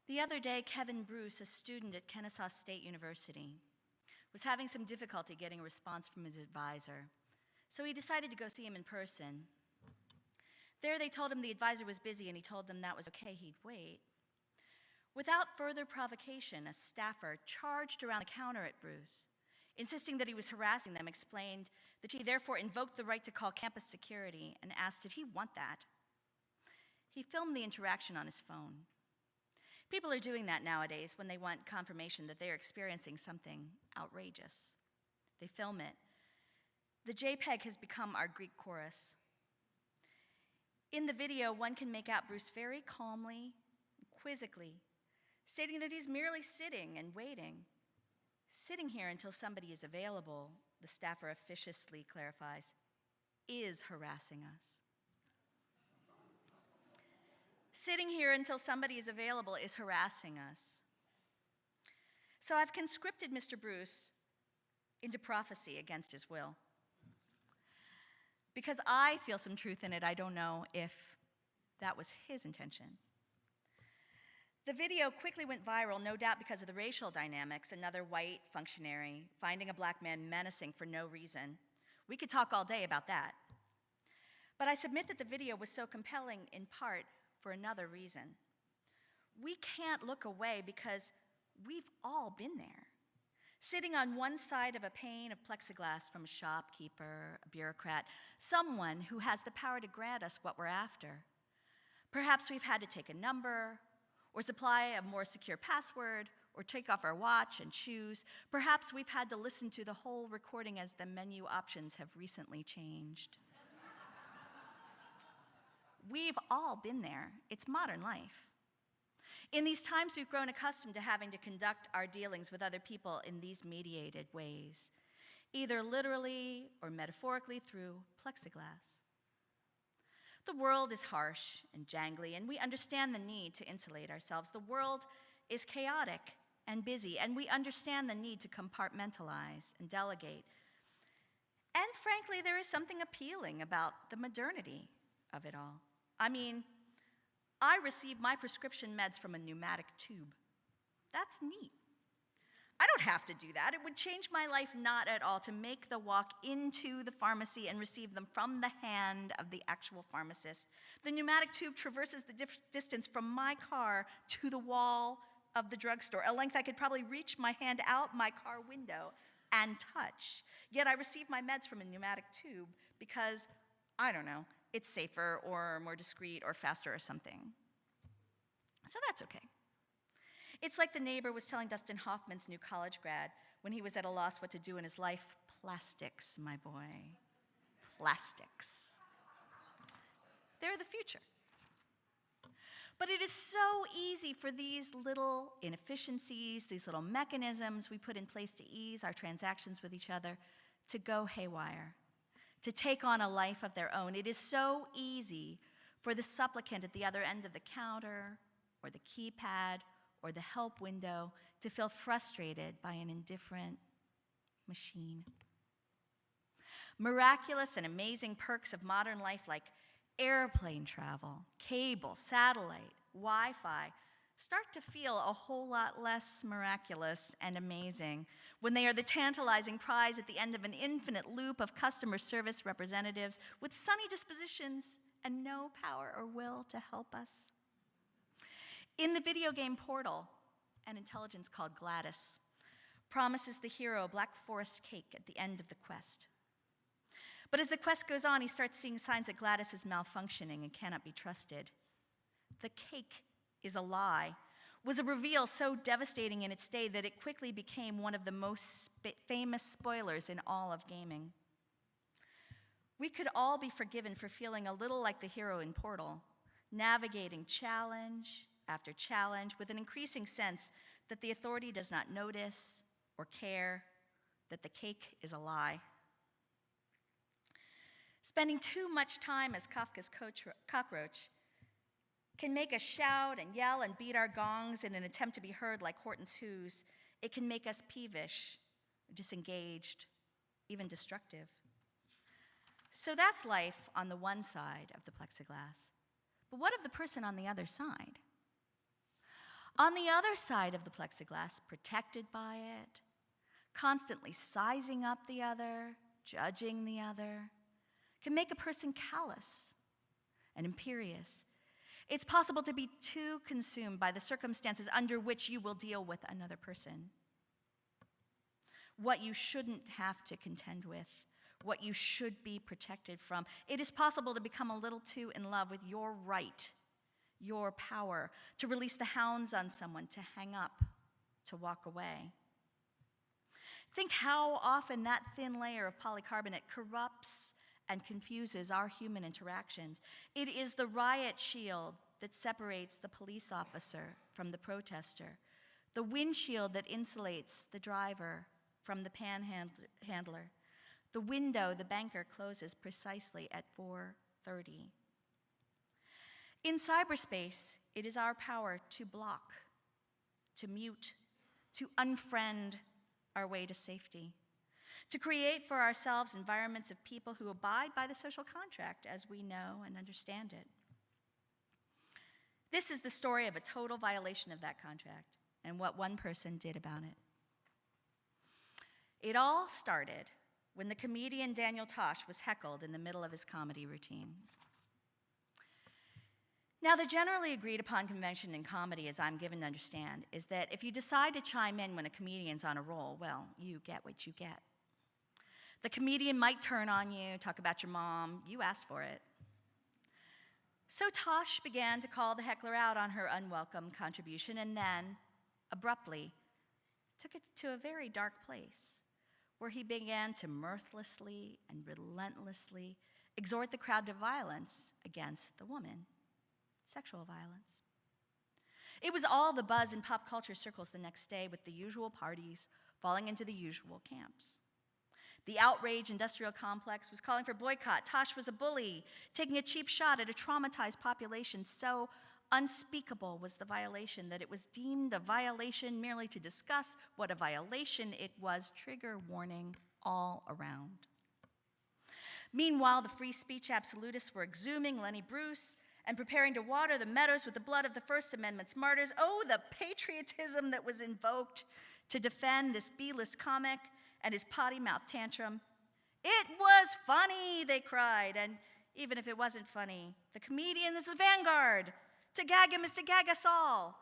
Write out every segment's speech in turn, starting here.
The other day, Kevin Bruce, a student at Kennesaw State University, was having some difficulty getting a response from his advisor, so he decided to go see him in person. There they told him the advisor was busy and he told them that was okay, he'd wait. Without further provocation, a staffer charged around the counter at Bruce, insisting that he was harassing them, explained that he therefore invoked the right to call campus security and asked did he want that. He filmed the interaction on his phone. People are doing that nowadays when they want confirmation that they're experiencing something outrageous. They film it. The JPEG has become our Greek chorus. In the video, one can make out Bruce very calmly, quizzically, stating that he's merely sitting and waiting. Sitting here until somebody is available, the staffer officiously clarifies, is harassing us. Sitting here until somebody is available is harassing us. So I've conscripted Mr. Bruce into prophecy against his will. Because I feel some truth in it, I don't know if that was his intention. The video quickly went viral, no doubt because of the racial dynamics, another white functionary finding a black man menacing for no reason. We could talk all day about that. But I submit that the video was so compelling in part for another reason. We can't look away because we've all been there. Sitting on one side of a pane of plexiglass from a shopkeeper, a bureaucrat, someone who has the power to grant us what we're after. Perhaps we've had to take a number, or supply a more secure password, or take off our watch and shoes. Perhaps we've had to listen to the whole recording as the menu options have recently changed. We've all been there. It's modern life. In these times, we've grown accustomed to having to conduct our dealings with other people in these mediated ways, either literally or metaphorically through plexiglass. The world is harsh and jangly, and we understand the need to insulate ourselves. The world is chaotic and busy, and we understand the need to compartmentalize and delegate. And frankly, there is something appealing about the modernity of it all. I mean, I receive my prescription meds from a pneumatic tube. That's neat. I don't have to do that. It would change my life not at all to make the walk into the pharmacy and receive them from the hand of the actual pharmacist. The pneumatic tube traverses the distance from my car to the wall of the drugstore, a length I could probably reach my hand out my car window and touch. Yet I receive my meds from a pneumatic tube because, I don't know, it's safer or more discreet or faster or something. So that's okay. It's like the neighbor was telling Dustin Hoffman's new college grad when he was at a loss what to do in his life. Plastics, my boy. Plastics. They're the future. But it is so easy for these little inefficiencies, these little mechanisms we put in place to ease our transactions with each other, to go haywire, to take on a life of their own. It is so easy for the supplicant at the other end of the counter or the keypad or the help window to feel frustrated by an indifferent machine. Miraculous and amazing perks of modern life like airplane travel, cable, satellite, Wi-Fi start to feel a whole lot less miraculous and amazing when they are the tantalizing prize at the end of an infinite loop of customer service representatives with sunny dispositions and no power or will to help us. In the video game Portal, an intelligence called Gladys promises the hero Black Forest cake at the end of the quest. But as the quest goes on, he starts seeing signs that Gladys is malfunctioning and cannot be trusted. The cake is a lie, was a reveal so devastating in its day that it quickly became one of the most famous spoilers in all of gaming. We could all be forgiven for feeling a little like the hero in Portal, navigating challenge after challenge with an increasing sense that the authority does not notice or care, that the cake is a lie. Spending too much time as Kafka's cockroach can make us shout and yell and beat our gongs in an attempt to be heard like Horton's Who's. It can make us peevish, disengaged, even destructive. So that's life on the one side of the plexiglass. But what of the person on the other side? On the other side of the plexiglass, protected by it, constantly sizing up the other, judging the other, can make a person callous and imperious. It's possible to be too consumed by the circumstances under which you will deal with another person. What you shouldn't have to contend with, what you should be protected from. It is possible to become a little too in love with your right, your power, to release the hounds on someone, to hang up, to walk away. Think how often that thin layer of polycarbonate corrupts and confuses our human interactions. It is the riot shield that separates the police officer from the protester, the windshield that insulates the driver from the panhandler, the window the banker closes precisely at 4:30. In cyberspace, it is our power to block, to mute, to unfriend our way to safety, to create for ourselves environments of people who abide by the social contract as we know and understand it. This is the story of a total violation of that contract and what one person did about it. It all started when the comedian Daniel Tosh was heckled in the middle of his comedy routine. Now, the generally agreed upon convention in comedy, as I'm given to understand, is that if you decide to chime in when a comedian's on a roll, well, you get what you get. The comedian might turn on you, talk about your mom, you asked for it. So Tosh began to call the heckler out on her unwelcome contribution and then, abruptly, took it to a very dark place where he began to mirthlessly and relentlessly exhort the crowd to violence against the woman, sexual violence. It was all the buzz in pop culture circles the next day, with the usual parties falling into the usual camps. The outraged industrial complex was calling for boycott. Tosh was a bully, taking a cheap shot at a traumatized population. So unspeakable was the violation that it was deemed a violation merely to discuss what a violation it was. Trigger warning all around. Meanwhile, the free speech absolutists were exhuming Lenny Bruce and preparing to water the meadows with the blood of the First Amendment's martyrs. Oh, the patriotism that was invoked to defend this B-list comic and his potty-mouth tantrum. It was funny, they cried, and even if it wasn't funny, the comedian is the vanguard. To gag him is to gag us all.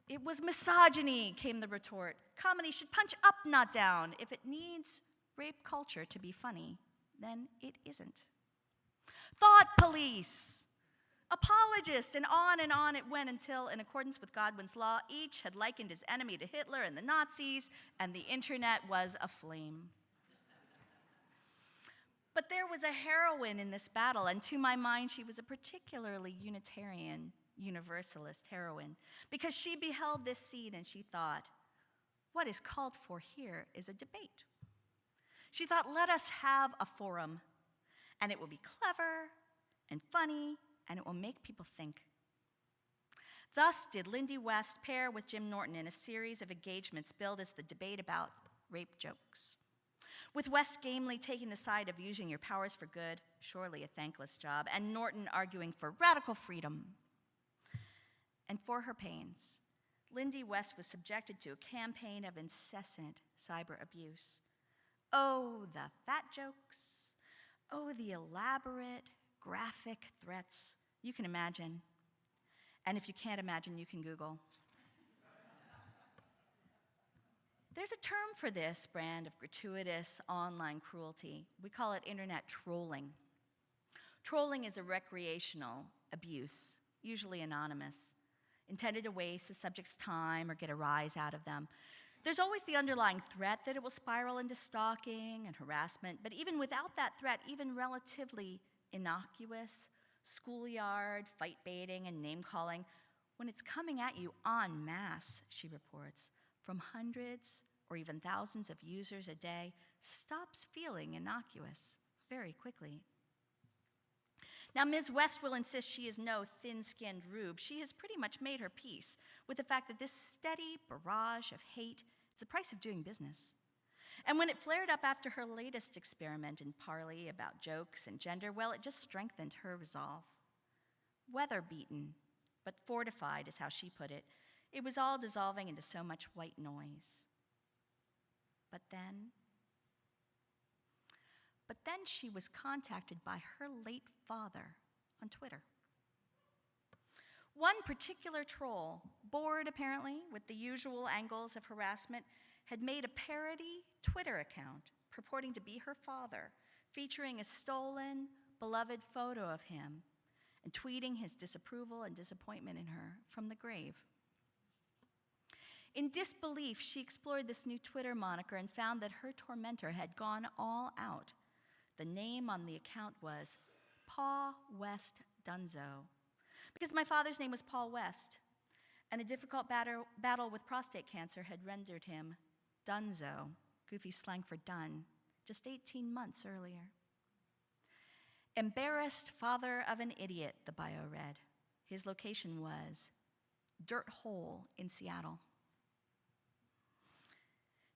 It was misogyny, came the retort. Comedy should punch up, not down. If it needs rape culture to be funny, then it isn't. Thought police, apologist, and on it went until, in accordance with Godwin's law, each had likened his enemy to Hitler and the Nazis, and the internet was aflame. But there was a heroine in this battle, and to my mind, she was a particularly Unitarian, Universalist heroine, because she beheld this scene and she thought, what is called for here is a debate. She thought, let us have a forum, and it will be clever and funny, and it will make people think. Thus did Lindy West pair with Jim Norton in a series of engagements billed as the debate about rape jokes, with West gamely taking the side of using your powers for good, surely a thankless job, and Norton arguing for radical freedom. And for her pains, Lindy West was subjected to a campaign of incessant cyber abuse. Oh, the fat jokes. Oh, the elaborate, graphic threats. You can imagine. And if you can't imagine, you can Google. There's a term for this brand of gratuitous online cruelty. We call it internet trolling. Trolling is a recreational abuse, usually anonymous, intended to waste the subject's time or get a rise out of them. There's always the underlying threat that it will spiral into stalking and harassment, but even without that threat, even relatively innocuous, schoolyard, fight baiting, and name-calling, when it's coming at you en masse, she reports, from hundreds or even thousands of users a day, stops feeling innocuous very quickly. Now, Ms. West will insist she is no thin-skinned rube. She has pretty much made her peace with the fact that this steady barrage of hate is the price of doing business. And when it flared up after her latest experiment in Parley about jokes and gender, well, it just strengthened her resolve. Weather-beaten, but fortified is how she put it. It was all dissolving into so much white noise. But then she was contacted by her late father on Twitter. One particular troll, bored apparently with the usual angles of harassment, had made a parody Twitter account purporting to be her father, featuring a stolen, beloved photo of him and tweeting his disapproval and disappointment in her from the grave. In disbelief, she explored this new Twitter moniker and found that her tormentor had gone all out. The name on the account was Paw West Dunzo, because my father's name was Paul West, and a difficult battle with prostate cancer had rendered him Dunzo, goofy slang for done, just 18 months earlier. Embarrassed father of an idiot, the bio read. His location was Dirt Hole in Seattle.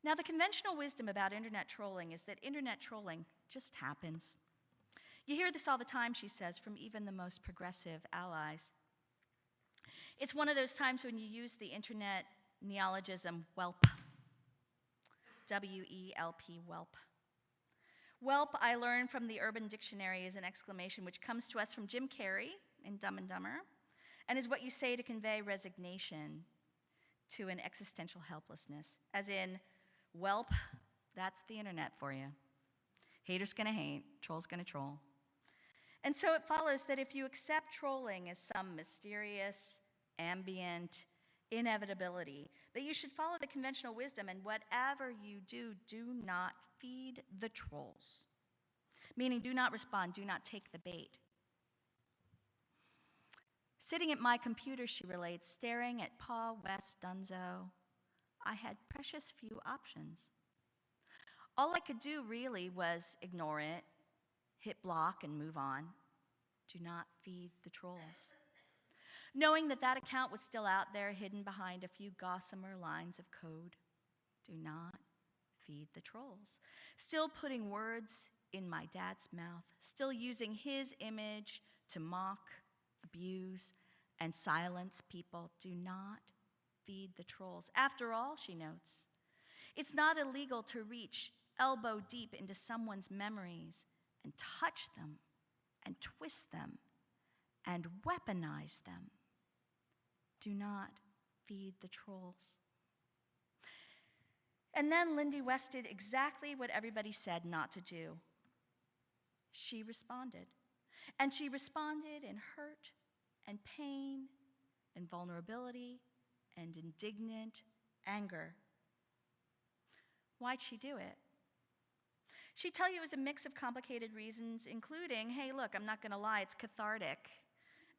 Now, the conventional wisdom about internet trolling is that internet trolling just happens. You hear this all the time, she says, from even the most progressive allies. It's one of those times when you use the internet neologism whelp. W-E-L-P, whelp. Whelp, I learned from the Urban Dictionary, is an exclamation which comes to us from Jim Carrey in Dumb and Dumber, and is what you say to convey resignation to an existential helplessness, as in, whelp, that's the internet for you. Hater's gonna hate, troll's gonna troll. And so it follows that if you accept trolling as some mysterious, ambient inevitability, that you should follow the conventional wisdom, and whatever you do, do not feed the trolls. Meaning, do not respond, do not take the bait. Sitting at my computer, she relates, staring at Paw West Dunzo, I had precious few options. All I could do really was ignore it, hit block, and move on. Do not feed the trolls. Knowing that that account was still out there, hidden behind a few gossamer lines of code. Do not feed the trolls. Still putting words in my dad's mouth, still using his image to mock, abuse, and silence people. Do not feed the trolls. After all, she notes, it's not illegal to reach elbow deep into someone's memories and touch them and twist them and weaponize them. Do not feed the trolls. And then Lindy West did exactly what everybody said not to do. She responded. And she responded in hurt and pain and vulnerability and indignant anger. Why'd she do it? She'd tell you it was a mix of complicated reasons, including, hey, look, I'm not gonna lie, it's cathartic,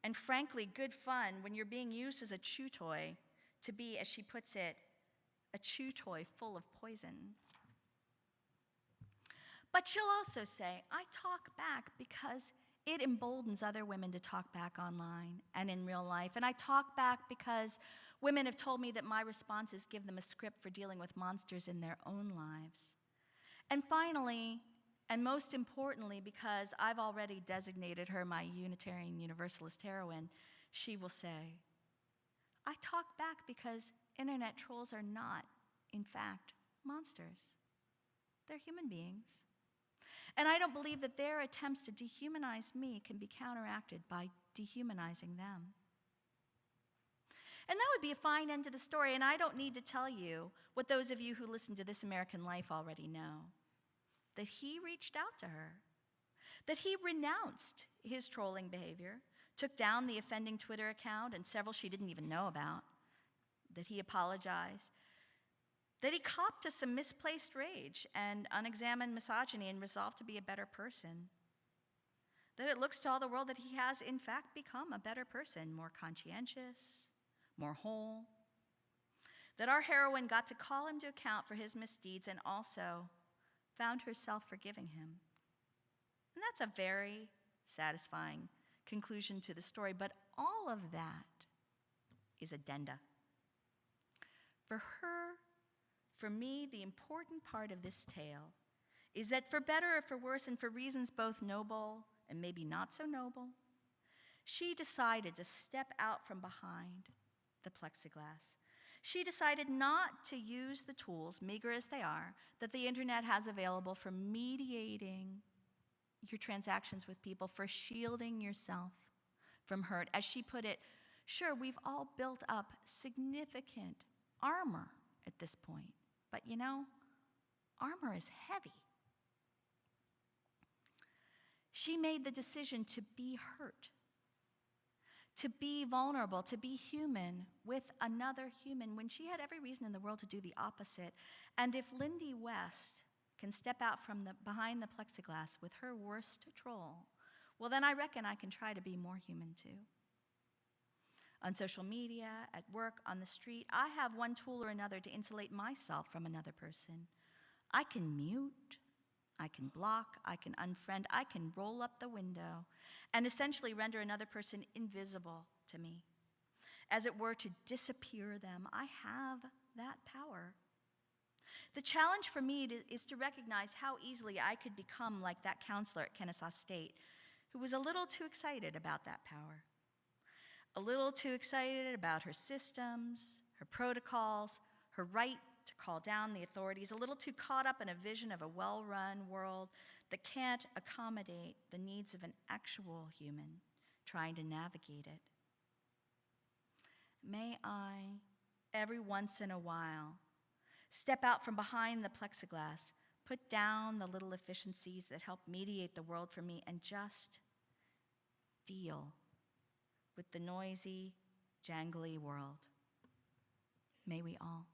and frankly, good fun when you're being used as a chew toy to be, as she puts it, a chew toy full of poison. But she'll also say, I talk back because it emboldens other women to talk back online and in real life. And I talk back because women have told me that my responses give them a script for dealing with monsters in their own lives. And finally, and most importantly, because I've already designated her my Unitarian Universalist heroine, she will say, I talk back because internet trolls are not, in fact, monsters. They're human beings. And I don't believe that their attempts to dehumanize me can be counteracted by dehumanizing them. And that would be a fine end to the story, and I don't need to tell you what those of you who listen to This American Life already know. That he reached out to her, that he renounced his trolling behavior, took down the offending Twitter account and several she didn't even know about, that he apologized, that he copped to some misplaced rage and unexamined misogyny and resolved to be a better person, that it looks to all the world that he has, in fact, become a better person, more conscientious, more whole, that our heroine got to call him to account for his misdeeds and also found herself forgiving him. And that's a very satisfying conclusion to the story, but all of that is addenda. For her, for me, the important part of this tale is that for better or for worse, and for reasons both noble and maybe not so noble, she decided to step out from behind the plexiglass, She decided not to use the tools, meager as they are, that the internet has available for mediating your transactions with people, for shielding yourself from hurt. As she put it, sure, we've all built up significant armor at this point, but armor is heavy. She made the decision to be hurt, to be vulnerable, to be human with another human, when she had every reason in the world to do the opposite. And if Lindy West can step out from behind the plexiglass with her worst troll, well, then I reckon I can try to be more human too. On social media, at work, on the street, I have one tool or another to insulate myself from another person. I can mute, I can block, I can unfriend, I can roll up the window and essentially render another person invisible to me. As it were, to disappear them. I have that power. The challenge for me is to recognize how easily I could become like that counselor at Kennesaw State, who was a little too excited about that power. A little too excited about her systems, her protocols, her right to call down the authorities, a little too caught up in a vision of a well-run world that can't accommodate the needs of an actual human trying to navigate it. May I, every once in a while, step out from behind the plexiglass, put down the little efficiencies that help mediate the world for me, and just deal with the noisy, jangly world. May we all.